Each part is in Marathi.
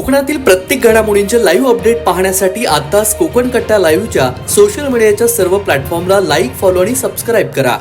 कोकणातील प्रत्येक घडामोडींचे लाईव्ह अपडेट पाहण्यासाठी आताच कोकण कट्टा लाईव्हच्या सोशल मीडियाच्या सर्व प्लॅटफॉर्मला लाईक, फॉलो आणि सबस्क्राईब करा.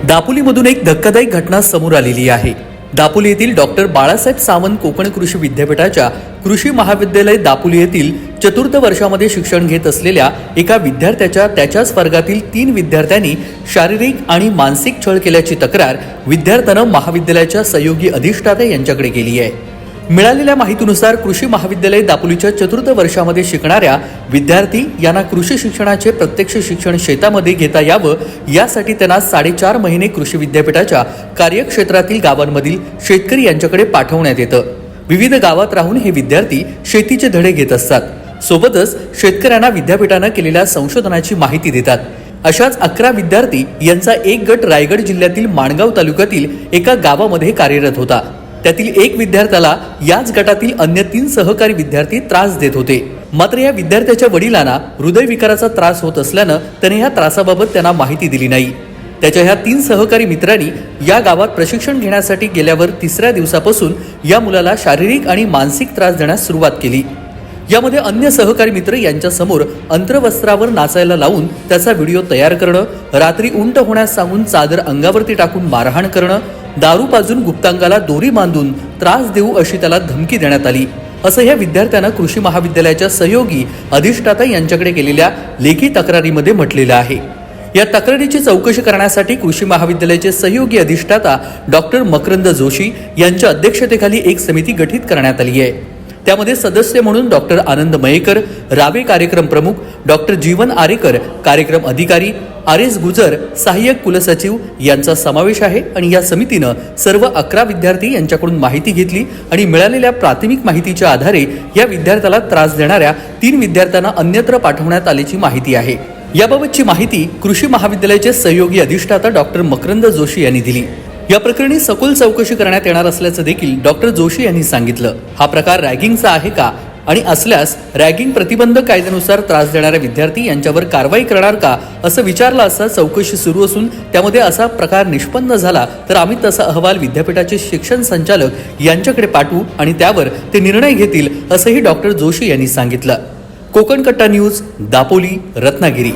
दापोलीमधून एक धक्कादायक घटना समोर आलेली आहे. दापोली येथील डॉक्टर बाळासाहेब सावंत कोकण कृषी विद्यापीठाच्या कृषी महाविद्यालय दापोली येथील चतुर्थ वर्षामध्ये शिक्षण घेत असलेल्या एका विद्यार्थ्याच्या त्याच्याच वर्गातील 3 विद्यार्थ्यांनी शारीरिक आणि मानसिक छळ केल्याची तक्रार विद्यार्थ्यानं महाविद्यालयाच्या सहयोगी अधिष्ठाता यांच्याकडे केली आहे. मिळालेल्या माहितीनुसार कृषी महाविद्यालय दापोलीच्या चतुर्थ वर्षामध्ये शिकणाऱ्या विद्यार्थी यांना कृषी शिक्षणाचे प्रत्यक्ष शिक्षण शेतामध्ये घेता यावं यासाठी त्यांना 4.5 महिने कृषी विद्यापीठाच्या कार्यक्षेत्रातील गावांमधील शेतकरी यांच्याकडे पाठवण्यात येतं. विविध गावात राहून हे विद्यार्थी शेतीचे धडे घेत असतात. सोबतच शेतकऱ्यांना विद्यापीठानं केलेल्या संशोधनाची माहिती देतात. अशाच 11 विद्यार्थी यांचा एक गट रायगड जिल्ह्यातील माणगाव तालुक्यातील एका गावामध्ये कार्यरत होता. त्यातील एक विद्यार्थ्याला याच गटातील अन्य 3 सहकारी विद्यार्थी त्रास देत होते. मात्र या विद्यार्थ्याच्या वडिलांना हृदयविकाराचा त्रास होत असल्यानं त्याने या त्रासाबाबत त्यांना माहिती दिली नाही. त्याच्या ह्या 3 सहकारी मित्रांनी या गावात प्रशिक्षण घेण्यासाठी गेल्यावर 3ऱ्या दिवसापासून या मुलाला शारीरिक आणि मानसिक त्रास देण्यास सुरुवात केली. यामध्ये अन्य सहकारी मित्र यांच्या समोर अंतर्वस्त्रावर नाचायला लावून त्याचा व्हिडिओ तयार करणं, रात्री उंट होण्यास सांगून चादर अंगावरती टाकून मारहाण करणं, दारू पाजून गुप्तांगाला दोरी बांधून त्रास देऊ अशी त्याला धमकी देण्यात आली, असं या विद्यार्थ्यानं कृषी महाविद्यालयाच्या सहयोगी अधिष्ठाता यांच्याकडे केलेल्या लेखी तक्रारीमध्ये म्हटलेलं आहे. या तक्रारीची चौकशी करण्यासाठी कृषी महाविद्यालयाचे सहयोगी अधिष्ठाता डॉक्टर मकरंद जोशी यांच्या अध्यक्षतेखाली एक समिती गठीत करण्यात आली आहे. त्यामध्ये सदस्य म्हणून डॉक्टर आनंद मयेकर, रावे कार्यक्रम प्रमुख, डॉक्टर जीवन आरेकर कार्यक्रम अधिकारी, आर.एस. गुजर सहाय्यक कुलसचिव यांचा समावेश आहे. आणि या समितीनं सर्व 11 विद्यार्थी यांच्याकडून माहिती घेतली आणि मिळालेल्या प्राथमिक माहितीच्या आधारे या विद्यार्थ्याला त्रास देणाऱ्या 3 विद्यार्थ्यांना अन्यत्र पाठवण्यात आल्याची माहिती आहे. याबाबतची माहिती कृषी महाविद्यालयाचे सहयोगी अधिष्ठाता डॉक्टर मकरंद जोशी यांनी दिली. या प्रकरणी सखोल चौकशी करण्यात येणार असल्याचं देखील डॉक्टर जोशी यांनी सांगितलं. हा प्रकार रॅगिंगचा आहे का आणि असल्यास रॅगिंग प्रतिबंधक कायद्यानुसार त्रास देणाऱ्या विद्यार्थी यांच्यावर कारवाई करणार का असं विचारलं असता चौकशी सुरू असून त्यामध्ये असा प्रकार निष्पन्न झाला तर आम्ही तसा अहवाल विद्यापीठाचे शिक्षण संचालक यांच्याकडे पाठवू आणि त्यावर ते निर्णय घेतील असंही डॉक्टर जोशी यांनी सांगितलं. कोकण कट्टा न्यूज, दापोली, रत्नागिरी.